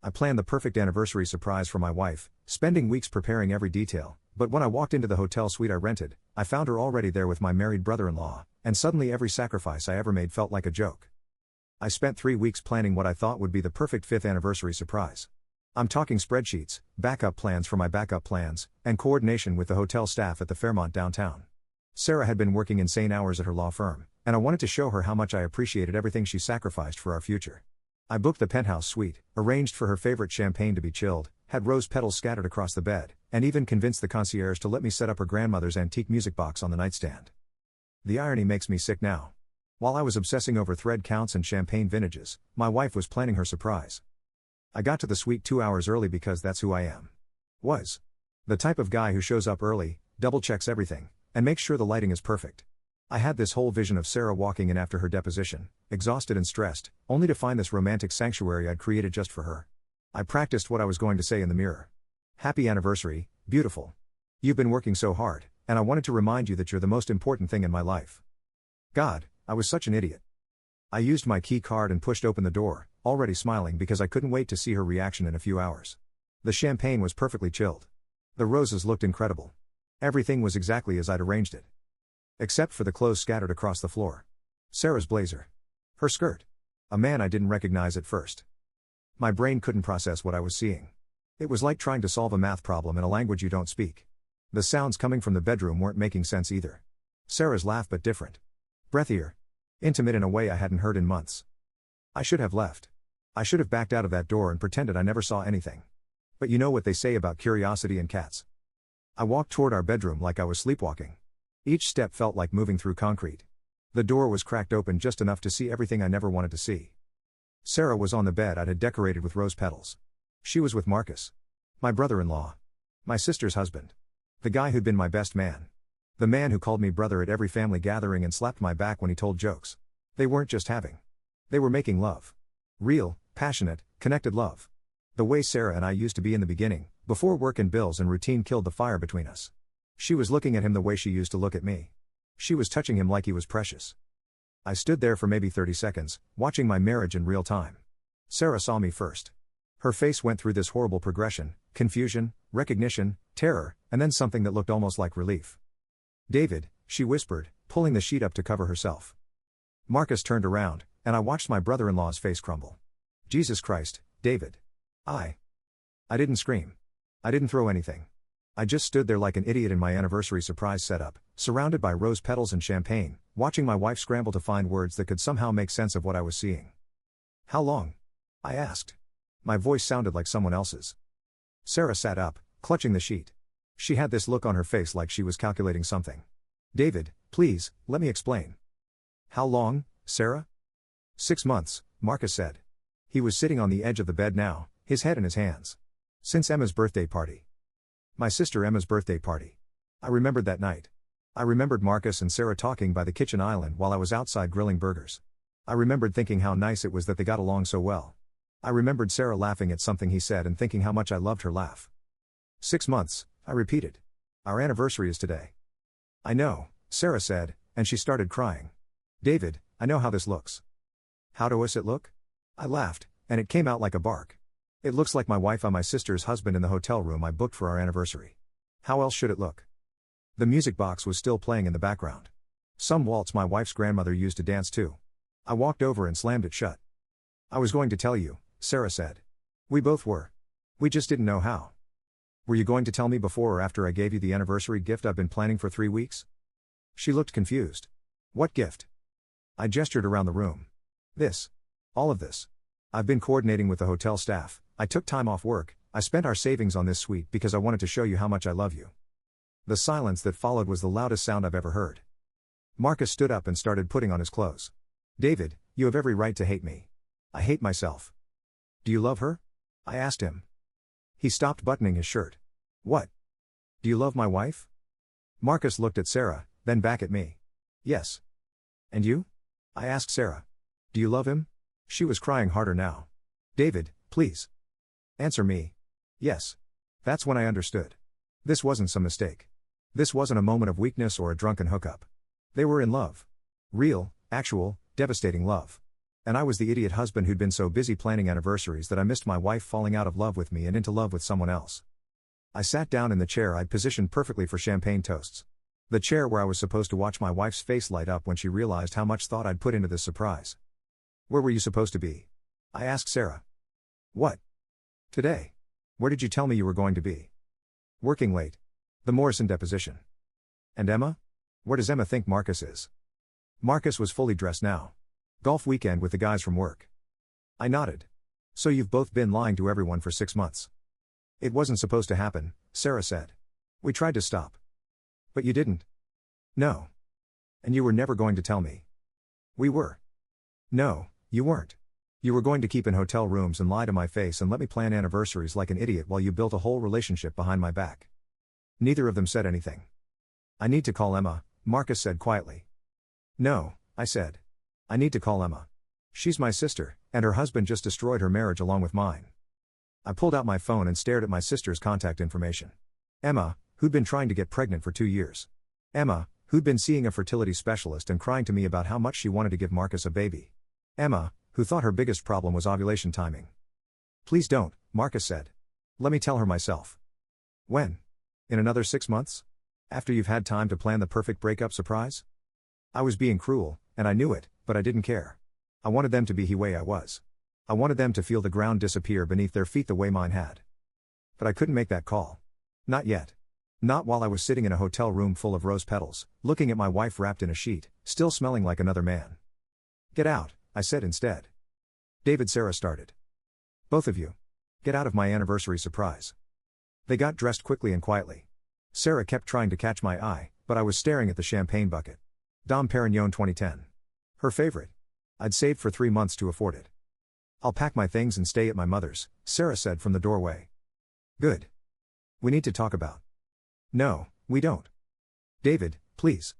I planned the perfect anniversary surprise for my wife, spending weeks preparing every detail, but when I walked into the hotel suite I rented, I found her already there with my married brother-in-law, and suddenly every sacrifice I ever made felt like a joke. I spent 3 weeks planning what I thought would be the perfect 5th anniversary surprise. I'm talking spreadsheets, backup plans for my backup plans, and coordination with the hotel staff at the Fairmont downtown. Sarah had been working insane hours at her law firm, and I wanted to show her how much I appreciated everything she sacrificed for our future. I booked the penthouse suite, arranged for her favorite champagne to be chilled, had rose petals scattered across the bed, and even convinced the concierge to let me set up her grandmother's antique music box on the nightstand. The irony makes me sick now. While I was obsessing over thread counts and champagne vintages, my wife was planning her surprise. I got to the suite 2 hours early because that's who I am. Was. The type of guy who shows up early, double-checks everything, and makes sure the lighting is perfect. I had this whole vision of Sarah walking in after her deposition, exhausted and stressed, only to find this romantic sanctuary I'd created just for her. I practiced what I was going to say in the mirror. Happy anniversary, beautiful. You've been working so hard, and I wanted to remind you that you're the most important thing in my life. God, I was such an idiot. I used my key card and pushed open the door, already smiling because I couldn't wait to see her reaction in a few hours. The champagne was perfectly chilled. The roses looked incredible. Everything was exactly as I'd arranged it. Except for the clothes scattered across the floor. Sarah's blazer. Her skirt. A man I didn't recognize at first. My brain couldn't process what I was seeing. It was like trying to solve a math problem in a language you don't speak. The sounds coming from the bedroom weren't making sense either. Sarah's laugh but different. Breathier. Intimate in a way I hadn't heard in months. I should have left. I should have backed out of that door and pretended I never saw anything. But you know what they say about curiosity and cats. I walked toward our bedroom like I was sleepwalking. Each step felt like moving through concrete. The door was cracked open just enough to see everything I never wanted to see. Sarah was on the bed I had decorated with rose petals. She was with Marcus. My brother-in-law. My sister's husband. The guy who'd been my best man. The man who called me brother at every family gathering and slapped my back when he told jokes. They weren't just having. They were making love. Real, passionate, connected love. The way Sarah and I used to be in the beginning, before work and bills and routine killed the fire between us. She was looking at him the way she used to look at me. She was touching him like he was precious. I stood there for maybe 30 seconds, watching my marriage in real time. Sarah saw me first. Her face went through this horrible progression, confusion, recognition, terror, and then something that looked almost like relief. David, she whispered, pulling the sheet up to cover herself. Marcus turned around, and I watched my brother-in-law's face crumble. Jesus Christ, David. I didn't scream. I didn't throw anything. I just stood there like an idiot in my anniversary surprise setup, surrounded by rose petals and champagne, watching my wife scramble to find words that could somehow make sense of what I was seeing. How long? I asked. My voice sounded like someone else's. Sarah sat up, clutching the sheet. She had this look on her face like she was calculating something. David, please, let me explain. How long, Sarah? 6 months, Marcus said. He was sitting on the edge of the bed now, his head in his hands. Since Emma's birthday party. My sister Emma's birthday party. I remembered that night. I remembered Marcus and Sarah talking by the kitchen island while I was outside grilling burgers. I remembered thinking how nice it was that they got along so well. I remembered Sarah laughing at something he said and thinking how much I loved her laugh. 6 months, I repeated. Our anniversary is today. I know, Sarah said, and she started crying. David, I know how this looks. How does it look? I laughed, and it came out like a bark. It looks like my wife and my sister's husband in the hotel room I booked for our anniversary. How else should it look? The music box was still playing in the background. Some waltz my wife's grandmother used to dance to. I walked over and slammed it shut. I was going to tell you, Sarah said. We both were. We just didn't know how. Were you going to tell me before or after I gave you the anniversary gift I've been planning for 3 weeks? She looked confused. What gift? I gestured around the room. This. All of this. I've been coordinating with the hotel staff. I took time off work. I spent our savings on this suite because I wanted to show you how much I love you. The silence that followed was the loudest sound I've ever heard. Marcus stood up and started putting on his clothes. David, you have every right to hate me. I hate myself. Do you love her? I asked him. He stopped buttoning his shirt. What? Do you love my wife? Marcus looked at Sarah, then back at me. Yes. And you? I asked Sarah. Do you love him? She was crying harder now. David, please. Answer me. Yes. That's when I understood. This wasn't some mistake. This wasn't a moment of weakness or a drunken hookup. They were in love. Real, actual, devastating love. And I was the idiot husband who'd been so busy planning anniversaries that I missed my wife falling out of love with me and into love with someone else. I sat down in the chair I'd positioned perfectly for champagne toasts. The chair where I was supposed to watch my wife's face light up when she realized how much thought I'd put into this surprise. "Where were you supposed to be?" I asked Sarah. "What? Today? Where did you tell me you were going to be?" "Working late. The Morrison deposition." "And Emma? Where does Emma think Marcus is?" Marcus was fully dressed now. "Golf weekend with the guys from work." I nodded. "So you've both been lying to everyone for 6 months." "It wasn't supposed to happen," Sarah said. "We tried to stop." "But you didn't." "No." "And you were never going to tell me." "We were." "No, you weren't. You were going to keep in hotel rooms and lie to my face and let me plan anniversaries like an idiot while you built a whole relationship behind my back." Neither of them said anything. "I need to call Emma," Marcus said quietly. "No," I said. "I need to call Emma. She's my sister, and her husband just destroyed her marriage along with mine." I pulled out my phone and stared at my sister's contact information. Emma, who'd been trying to get pregnant for 2 years. Emma, who'd been seeing a fertility specialist and crying to me about how much she wanted to give Marcus a baby. Emma, who thought her biggest problem was ovulation timing. "Please don't," Marcus said. "Let me tell her myself." "When? In another 6 months? After you've had time to plan the perfect breakup surprise?" I was being cruel, and I knew it, but I didn't care. I wanted them to be the way I was. I wanted them to feel the ground disappear beneath their feet the way mine had. But I couldn't make that call. Not yet. Not while I was sitting in a hotel room full of rose petals, looking at my wife wrapped in a sheet, still smelling like another man. "Get out," I said instead. "David," Sarah started. "Both of you. Get out of my anniversary surprise." They got dressed quickly and quietly. Sarah kept trying to catch my eye, but I was staring at the champagne bucket. Dom Perignon 2010. Her favorite. I'd saved for 3 months to afford it. "I'll pack my things and stay at my mother's," Sarah said from the doorway. "Good. We need to talk about." "No, we don't." "David, please."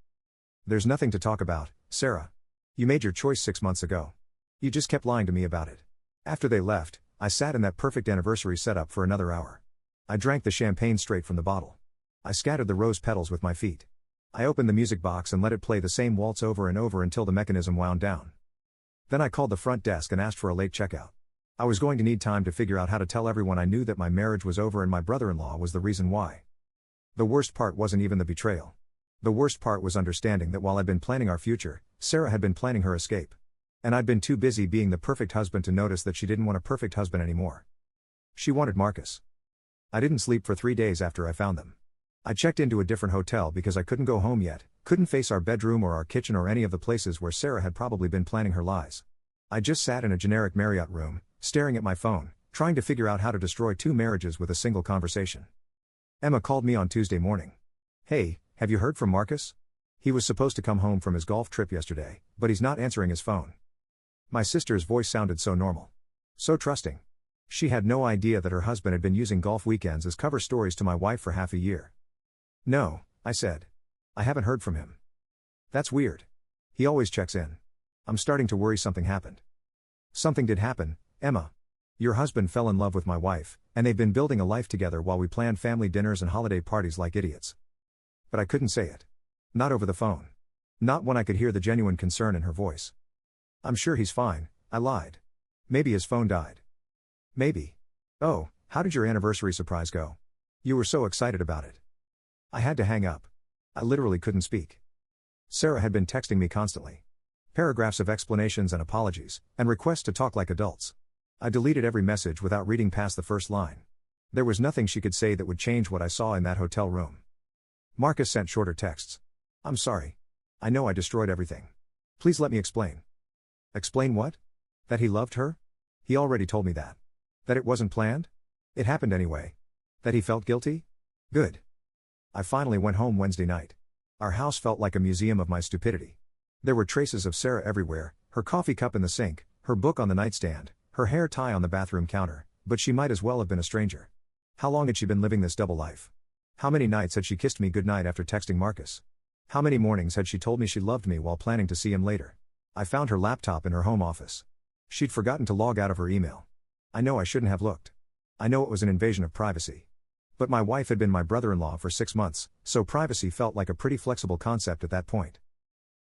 "There's nothing to talk about, Sarah. You made your choice 6 months ago. You just kept lying to me about it." After they left, I sat in that perfect anniversary setup for another hour. I drank the champagne straight from the bottle. I scattered the rose petals with my feet. I opened the music box and let it play the same waltz over and over until the mechanism wound down. Then I called the front desk and asked for a late checkout. I was going to need time to figure out how to tell everyone I knew that my marriage was over and my brother-in-law was the reason why. The worst part wasn't even the betrayal. The worst part was understanding that while I'd been planning our future, Sarah had been planning her escape. And I'd been too busy being the perfect husband to notice that she didn't want a perfect husband anymore. She wanted Marcus. I didn't sleep for 3 days after I found them. I checked into a different hotel because I couldn't go home yet, couldn't face our bedroom or our kitchen or any of the places where Sarah had probably been planning her lies. I just sat in a generic Marriott room, staring at my phone, trying to figure out how to destroy 2 marriages with a single conversation. Emma called me on Tuesday morning. "Hey, have you heard from Marcus? He was supposed to come home from his golf trip yesterday, but he's not answering his phone." My sister's voice sounded so normal. So trusting. She had no idea that her husband had been using golf weekends as cover stories to my wife for half a year. "No," I said. "I haven't heard from him." "That's weird. He always checks in. I'm starting to worry something happened." "Something did happen, Emma. Your husband fell in love with my wife, and they've been building a life together while we planned family dinners and holiday parties like idiots." But I couldn't say it. Not over the phone. Not when I could hear the genuine concern in her voice. "I'm sure he's fine," I lied. "Maybe his phone died." "Maybe. Oh, how did your anniversary surprise go? You were so excited about it." I had to hang up. I literally couldn't speak. Sarah had been texting me constantly. Paragraphs of explanations and apologies, and requests to talk like adults. I deleted every message without reading past the first line. There was nothing she could say that would change what I saw in that hotel room. Marcus sent shorter texts. "I'm sorry. I know I destroyed everything. Please let me explain." "Explain what?" "That he loved her? He already told me that. That it wasn't planned? It happened anyway. That he felt guilty? Good." I finally went home Wednesday night. Our house felt like a museum of my stupidity. There were traces of Sarah everywhere, her coffee cup in the sink, her book on the nightstand, her hair tie on the bathroom counter, but she might as well have been a stranger. How long had she been living this double life? How many nights had she kissed me goodnight after texting Marcus? How many mornings had she told me she loved me while planning to see him later? I found her laptop in her home office. She'd forgotten to log out of her email. I know I shouldn't have looked. I know it was an invasion of privacy. But my wife had been my brother-in-law for 6 months, so privacy felt like a pretty flexible concept at that point.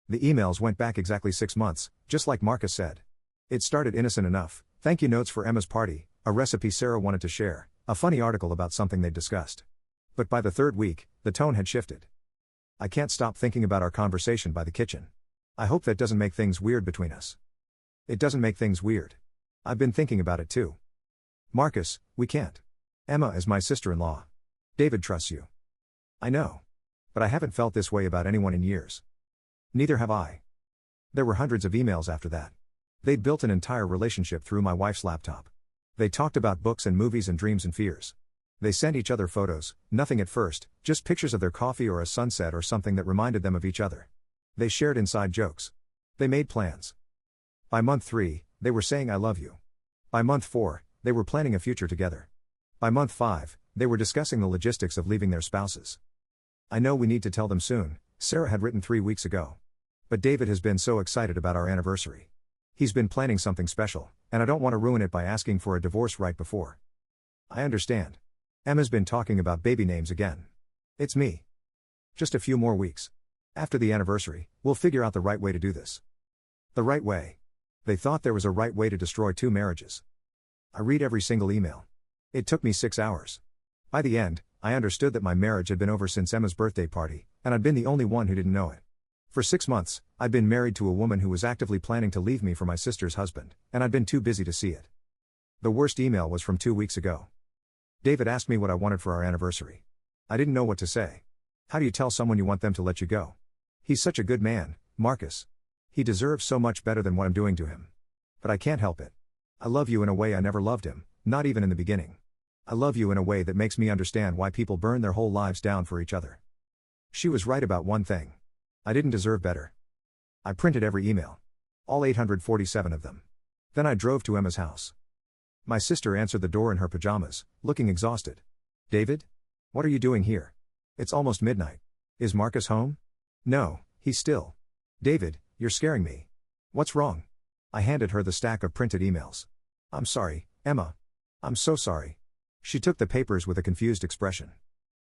The emails went back exactly 6 months, just like Marcus said. It started innocent enough: thank you notes for Emma's party, a recipe Sarah wanted to share, a funny article about something they'd discussed. But by the third week, the tone had shifted. I can't stop thinking about our conversation by the kitchen. I hope that doesn't make things weird between us. It doesn't make things weird. I've been thinking about it too. Marcus, we can't. Emma is my sister-in-law. David trusts you. I know. But I haven't felt this way about anyone in years. Neither have I. There were hundreds of emails after that. They'd built an entire relationship through my wife's laptop. They talked about books and movies and dreams and fears. They sent each other photos, nothing at first, just pictures of their coffee or a sunset or something that reminded them of each other. They shared inside jokes. They made plans. By month 3, they were saying I love you. By month 4, they were planning a future together. By month 5, they were discussing the logistics of leaving their spouses. I know we need to tell them soon, Sarah had written 3 weeks ago. But David has been so excited about our anniversary. He's been planning something special, and I don't want to ruin it by asking for a divorce right before. I understand. Emma's been talking about baby names again. It's me. Just a few more weeks. After the anniversary, we'll figure out the right way to do this. The right way. They thought there was a right way to destroy 2 marriages. I read every single email. It took me 6 hours. By the end, I understood that my marriage had been over since Emma's birthday party, and I'd been the only one who didn't know it. For 6 months, I'd been married to a woman who was actively planning to leave me for my sister's husband, and I'd been too busy to see it. The worst email was from 2 weeks ago. David asked me what I wanted for our anniversary. I didn't know what to say. How do you tell someone you want them to let you go? He's such a good man, Marcus. He deserves so much better than what I'm doing to him. But I can't help it. I love you in a way I never loved him, not even in the beginning. I love you in a way that makes me understand why people burn their whole lives down for each other. She was right about one thing. I didn't deserve better. I printed every email. All 847 of them. Then I drove to Emma's house. My sister answered the door in her pajamas, looking exhausted. David? What are you doing here? It's almost midnight. Is Marcus home? No, he's still. David, you're scaring me. What's wrong? I handed her the stack of printed emails. I'm sorry, Emma. I'm so sorry. She took the papers with a confused expression.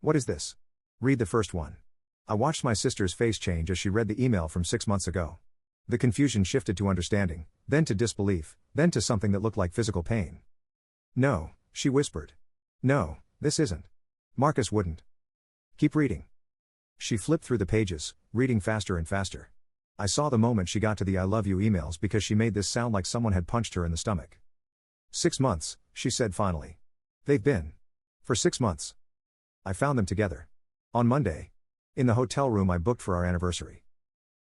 What is this? Read the first one. I watched my sister's face change as she read the email from 6 months ago. The confusion shifted to understanding, then to disbelief, then to something that looked like physical pain. No, she whispered. No, this isn't. Marcus wouldn't. Keep reading. She flipped through the pages, reading faster and faster. I saw the moment she got to the I love you emails because she made this sound like someone had punched her in the stomach. 6 months, she said finally. They've been. For 6 months. I found them together. On Monday. In the hotel room I booked for our anniversary.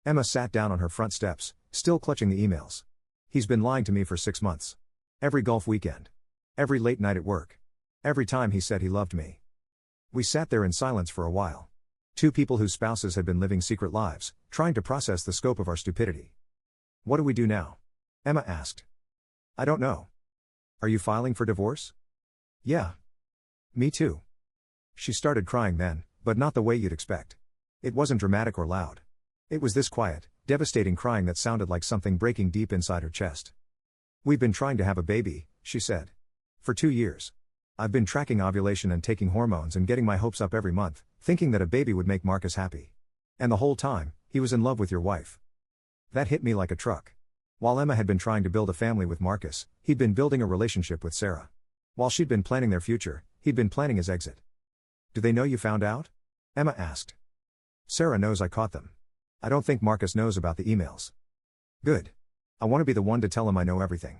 Emma sat down on her front steps, still clutching the emails. He's been lying to me for 6 months. Every golf weekend. Every late night at work. Every time he said he loved me. We sat there in silence for a while. 2 people whose spouses had been living secret lives, trying to process the scope of our stupidity. What do we do now? Emma asked. I don't know. Are you filing for divorce? Yeah. Me too. She started crying then, but not the way you'd expect. It wasn't dramatic or loud. It was this quiet, devastating crying that sounded like something breaking deep inside her chest. We've been trying to have a baby, she said. For 2 years. I've been tracking ovulation and taking hormones and getting my hopes up every month, thinking that a baby would make Marcus happy. And the whole time, he was in love with your wife. That hit me like a truck. While Emma had been trying to build a family with Marcus, he'd been building a relationship with Sarah. While she'd been planning their future, he'd been planning his exit. Do they know you found out? Emma asked. Sarah knows I caught them. I don't think Marcus knows about the emails. Good. I want to be the one to tell him I know everything.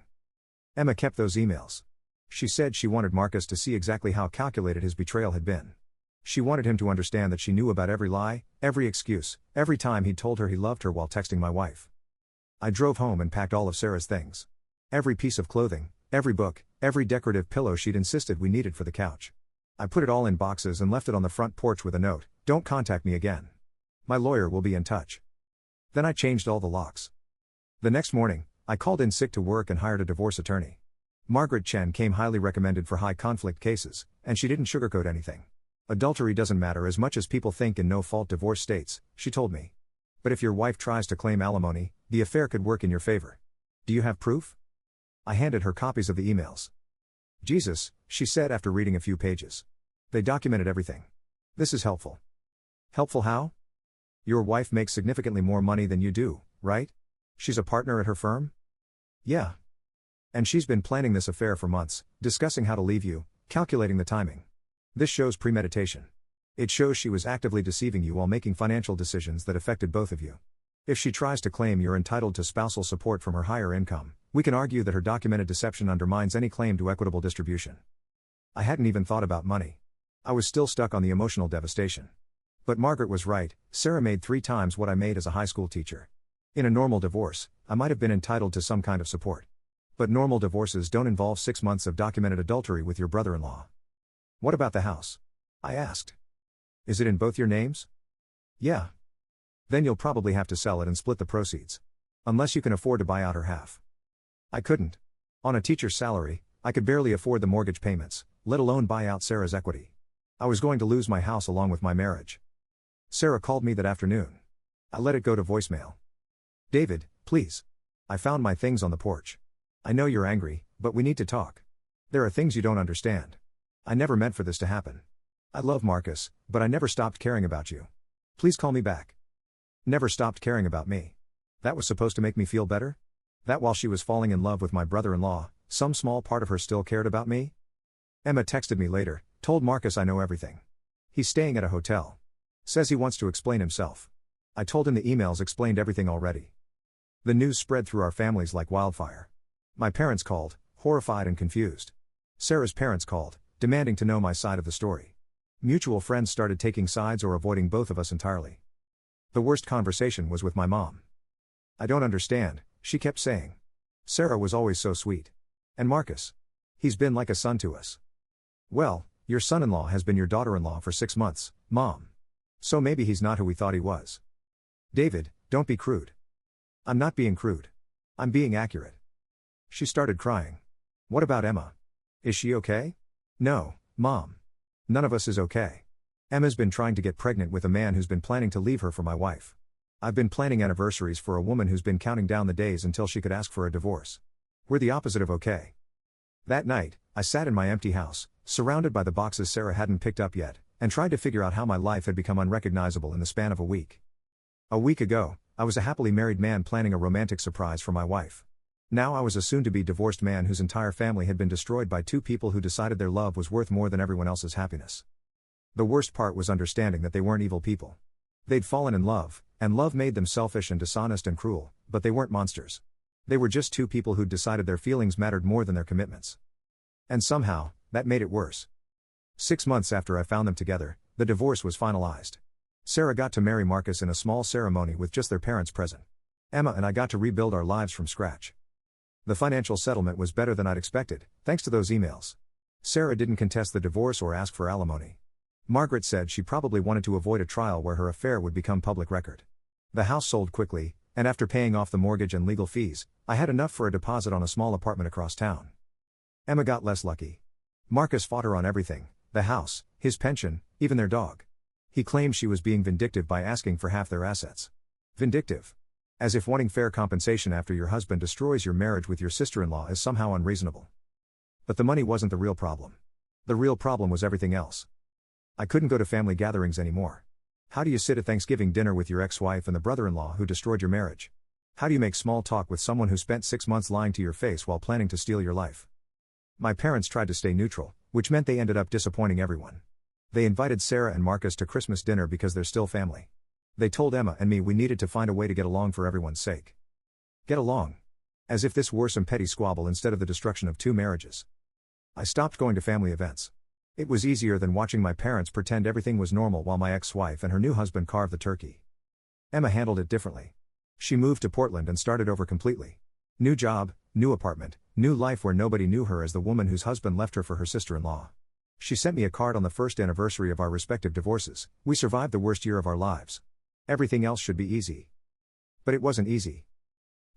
Emma kept those emails. She said she wanted Marcus to see exactly how calculated his betrayal had been. She wanted him to understand that she knew about every lie, every excuse, every time he'd told her he loved her while texting my wife. I drove home and packed all of Sarah's things. Every piece of clothing, every book, every decorative pillow she'd insisted we needed for the couch. I put it all in boxes and left it on the front porch with a note, "Don't contact me again. My lawyer will be in touch." Then I changed all the locks. The next morning, I called in sick to work and hired a divorce attorney. Margaret Chen came highly recommended for high conflict cases, and she didn't sugarcoat anything. Adultery doesn't matter as much as people think in no-fault divorce states, she told me. But if your wife tries to claim alimony, the affair could work in your favor. Do you have proof? I handed her copies of the emails. Jesus, she said after reading a few pages. They documented everything. This is helpful. Helpful how? Your wife makes significantly more money than you do, right? She's a partner at her firm? Yeah. And she's been planning this affair for months, discussing how to leave you, calculating the timing. This shows premeditation. It shows she was actively deceiving you while making financial decisions that affected both of you. If she tries to claim you're entitled to spousal support from her higher income, we can argue that her documented deception undermines any claim to equitable distribution. I hadn't even thought about money. I was still stuck on the emotional devastation. But Margaret was right, Sarah made 3 times what I made as a high school teacher. In a normal divorce, I might have been entitled to some kind of support. But normal divorces don't involve 6 months of documented adultery with your brother-in-law. What about the house? I asked. Is it in both your names? Yeah. Then you'll probably have to sell it and split the proceeds. Unless you can afford to buy out her half. I couldn't. On a teacher's salary, I could barely afford the mortgage payments, let alone buy out Sarah's equity. I was going to lose my house along with my marriage. Sarah called me that afternoon. I let it go to voicemail. David, please. I found my things on the porch. I know you're angry, but we need to talk. There are things you don't understand. I never meant for this to happen. I love Marcus, but I never stopped caring about you. Please call me back. Never stopped caring about me. That was supposed to make me feel better? That while she was falling in love with my brother-in-law, some small part of her still cared about me? Emma texted me later, told Marcus I know everything. He's staying at a hotel. Says he wants to explain himself. I told him the emails explained everything already. The news spread through our families like wildfire. My parents called, horrified and confused. Sarah's parents called, demanding to know my side of the story. Mutual friends started taking sides or avoiding both of us entirely. The worst conversation was with my mom. I don't understand, she kept saying. Sarah was always so sweet. And Marcus. He's been like a son to us. Well, your son-in-law has been your daughter-in-law for 6 months, Mom. So maybe he's not who we thought he was. David, don't be crude. I'm not being crude. I'm being accurate. She started crying. What about Emma? Is she okay? No, Mom. None of us is okay. Emma's been trying to get pregnant with a man who's been planning to leave her for my wife. I've been planning anniversaries for a woman who's been counting down the days until she could ask for a divorce. We're the opposite of okay. That night, I sat in my empty house, surrounded by the boxes Sarah hadn't picked up yet, and tried to figure out how my life had become unrecognizable in the span of a week. A week ago, I was a happily married man planning a romantic surprise for my wife. Now I was a soon-to-be divorced man whose entire family had been destroyed by 2 people who decided their love was worth more than everyone else's happiness. The worst part was understanding that they weren't evil people. They'd fallen in love, and love made them selfish and dishonest and cruel, but they weren't monsters. They were just 2 people who'd decided their feelings mattered more than their commitments. And somehow, that made it worse. 6 months after I found them together, the divorce was finalized. Sarah got to marry Marcus in a small ceremony with just their parents present. Emma and I got to rebuild our lives from scratch. The financial settlement was better than I'd expected, thanks to those emails. Sarah didn't contest the divorce or ask for alimony. Margaret said she probably wanted to avoid a trial where her affair would become public record. The house sold quickly, and after paying off the mortgage and legal fees, I had enough for a deposit on a small apartment across town. Emma got less lucky. Marcus fought her on everything, the house, his pension, even their dog. He claimed she was being vindictive by asking for half their assets. Vindictive. As if wanting fair compensation after your husband destroys your marriage with your sister-in-law is somehow unreasonable. But the money wasn't the real problem. The real problem was everything else. I couldn't go to family gatherings anymore. How do you sit at Thanksgiving dinner with your ex-wife and the brother-in-law who destroyed your marriage? How do you make small talk with someone who spent 6 months lying to your face while planning to steal your life? My parents tried to stay neutral, which meant they ended up disappointing everyone. They invited Sarah and Marcus to Christmas dinner because they're still family. They told Emma and me we needed to find a way to get along for everyone's sake. Get along. As if this were some petty squabble instead of the destruction of 2 marriages. I stopped going to family events. It was easier than watching my parents pretend everything was normal while my ex-wife and her new husband carved the turkey. Emma handled it differently. She moved to Portland and started over completely. New job, new apartment, new life where nobody knew her as the woman whose husband left her for her sister-in-law. She sent me a card on the first anniversary of our respective divorces. We survived the worst year of our lives. Everything else should be easy. But it wasn't easy.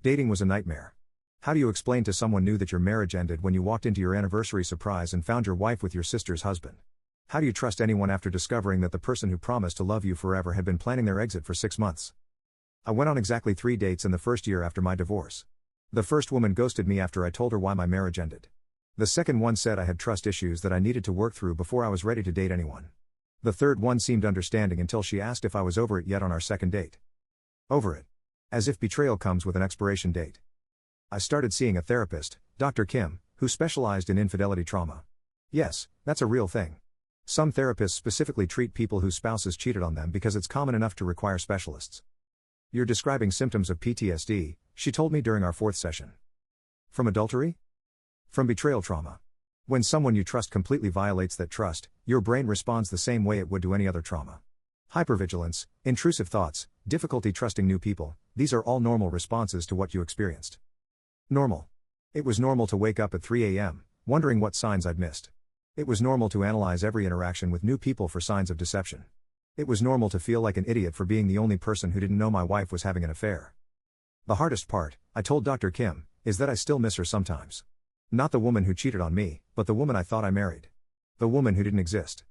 Dating was a nightmare. How do you explain to someone new that your marriage ended when you walked into your anniversary surprise and found your wife with your sister's husband? How do you trust anyone after discovering that the person who promised to love you forever had been planning their exit for 6 months? I went on exactly 3 dates in the first year after my divorce. The first woman ghosted me after I told her why my marriage ended. The second one said I had trust issues that I needed to work through before I was ready to date anyone. The third one seemed understanding until she asked if I was over it yet on our second date. Over it. As if betrayal comes with an expiration date. I started seeing a therapist, Dr. Kim, who specialized in infidelity trauma. Yes, that's a real thing. Some therapists specifically treat people whose spouses cheated on them because it's common enough to require specialists. You're describing symptoms of PTSD, she told me during our 4th session. From adultery? From betrayal trauma. When someone you trust completely violates that trust, your brain responds the same way it would to any other trauma. Hypervigilance, intrusive thoughts, difficulty trusting new people, these are all normal responses to what you experienced. Normal. It was normal to wake up at 3 a.m., wondering what signs I'd missed. It was normal to analyze every interaction with new people for signs of deception. It was normal to feel like an idiot for being the only person who didn't know my wife was having an affair. The hardest part, I told Dr. Kim, is that I still miss her sometimes. Not the woman who cheated on me, but the woman I thought I married. The woman who didn't exist.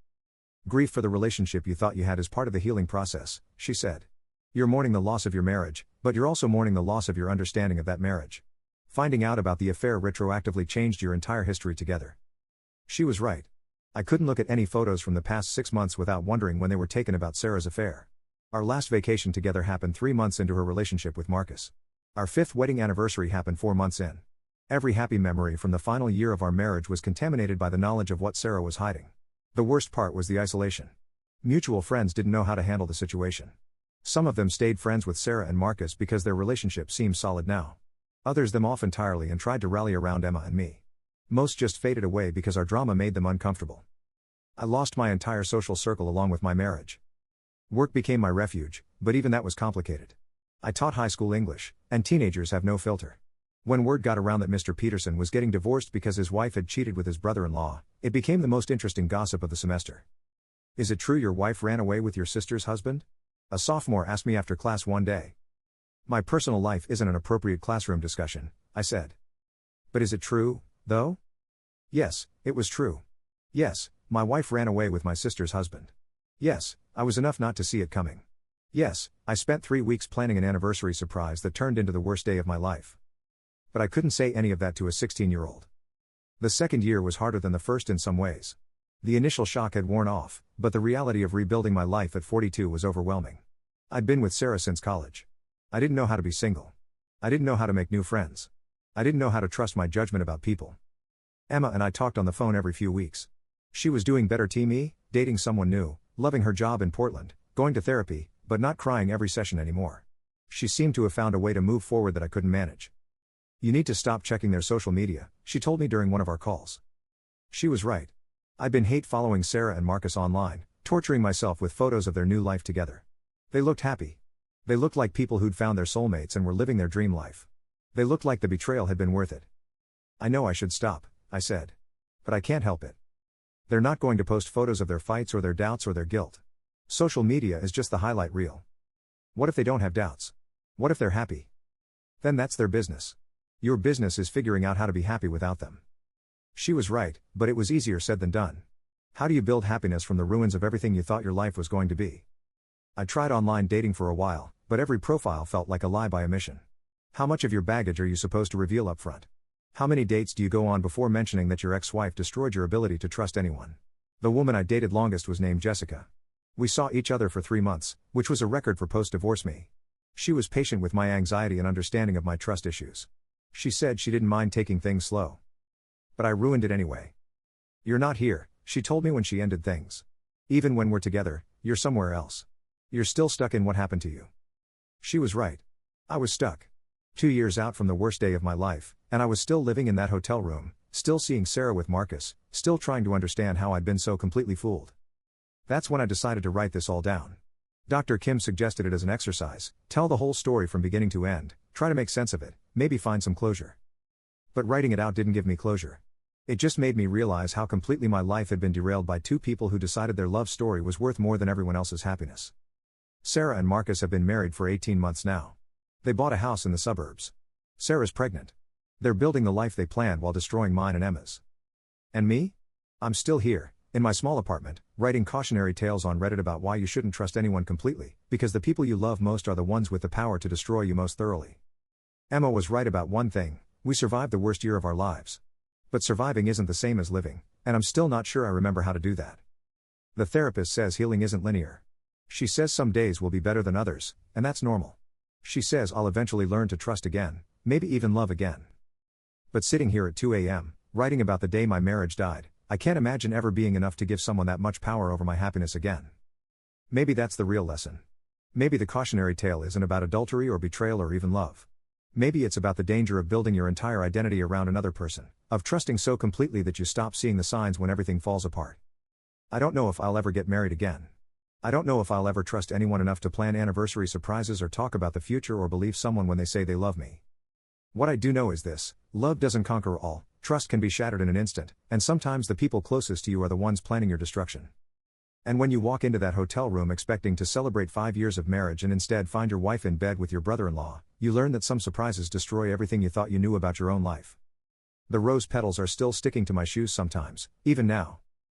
Grief for the relationship you thought you had is part of the healing process, she said. You're mourning the loss of your marriage, but you're also mourning the loss of your understanding of that marriage. Finding out about the affair retroactively changed your entire history together. She was right. I couldn't look at any photos from the past 6 months without wondering when they were taken about Sarah's affair. Our last vacation together happened 3 months into her relationship with Marcus. Our 5th wedding anniversary happened 4 months in. Every happy memory from the final year of our marriage was contaminated by the knowledge of what Sarah was hiding. The worst part was the isolation. Mutual friends didn't know how to handle the situation. Some of them stayed friends with Sarah and Marcus because their relationship seemed solid now. Others them off entirely and tried to rally around Emma and me. Most just faded away because our drama made them uncomfortable. I lost my entire social circle along with my marriage. Work became my refuge, but even that was complicated. I taught high school English, and teenagers have no filter. When word got around that Mr. Peterson was getting divorced because his wife had cheated with his brother-in-law, it became the most interesting gossip of the semester. Is it true your wife ran away with your sister's husband? A sophomore asked me after class one day. My personal life isn't an appropriate classroom discussion, I said. But is it true, though? Yes, it was true. Yes, my wife ran away with my sister's husband. Yes, I was enough not to see it coming. Yes, I spent 3 weeks planning an anniversary surprise that turned into the worst day of my life. But I couldn't say any of that to a 16-year-old. The second year was harder than the first in some ways. The initial shock had worn off, but the reality of rebuilding my life at 42 was overwhelming. I'd been with Sarah since college. I didn't know how to be single. I didn't know how to make new friends. I didn't know how to trust my judgment about people. Emma and I talked on the phone every few weeks. She was doing better me, dating someone new, loving her job in Portland, going to therapy, but not crying every session anymore. She seemed to have found a way to move forward that I couldn't manage. You need to stop checking their social media, she told me during one of our calls. She was right. I'd been hate following Sarah and Marcus online, torturing myself with photos of their new life together. They looked happy. They looked like people who'd found their soulmates and were living their dream life. They looked like the betrayal had been worth it. I know I should stop, I said. But I can't help it. They're not going to post photos of their fights or their doubts or their guilt. Social media is just the highlight reel. What if they don't have doubts? What if they're happy? Then that's their business. Your business is figuring out how to be happy without them. She was right, but it was easier said than done. How do you build happiness from the ruins of everything you thought your life was going to be? I tried online dating for a while, but every profile felt like a lie by omission. How much of your baggage are you supposed to reveal up front? How many dates do you go on before mentioning that your ex-wife destroyed your ability to trust anyone? The woman I dated longest was named Jessica. We saw each other for 3 months, which was a record for post-divorce me. She was patient with my anxiety and understanding of my trust issues. She said she didn't mind taking things slow. But I ruined it anyway. You're not here, she told me when she ended things. Even when we're together, you're somewhere else. You're still stuck in what happened to you. She was right. I was stuck. 2 years out from the worst day of my life, and I was still living in that hotel room, still seeing Sarah with Marcus, still trying to understand how I'd been so completely fooled. That's when I decided to write this all down. Dr. Kim suggested it as an exercise, tell the whole story from beginning to end, try to make sense of it, maybe find some closure. But writing it out didn't give me closure. It just made me realize how completely my life had been derailed by 2 people who decided their love story was worth more than everyone else's happiness. Sarah and Marcus have been married for 18 months now. They bought a house in the suburbs. Sarah's pregnant. They're building the life they planned while destroying mine and Emma's. And me? I'm still here, in my small apartment, writing cautionary tales on Reddit about why you shouldn't trust anyone completely, because the people you love most are the ones with the power to destroy you most thoroughly. Emma was right about one thing, we survived the worst year of our lives. But surviving isn't the same as living, and I'm still not sure I remember how to do that. The therapist says healing isn't linear. She says some days will be better than others, and that's normal. She says I'll eventually learn to trust again, maybe even love again. But sitting here at 2 a.m., writing about the day my marriage died, I can't imagine ever being enough to give someone that much power over my happiness again. Maybe that's the real lesson. Maybe the cautionary tale isn't about adultery or betrayal or even love. Maybe it's about the danger of building your entire identity around another person, of trusting so completely that you stop seeing the signs when everything falls apart. I don't know if I'll ever get married again. I don't know if I'll ever trust anyone enough to plan anniversary surprises or talk about the future or believe someone when they say they love me. What I do know is this: love doesn't conquer all, trust can be shattered in an instant, and sometimes the people closest to you are the ones planning your destruction. And when you walk into that hotel room expecting to celebrate 5 years of marriage and instead find your wife in bed with your brother-in-law, you learn that some surprises destroy everything you thought you knew about your own life. The rose petals are still sticking to my shoes sometimes, even now.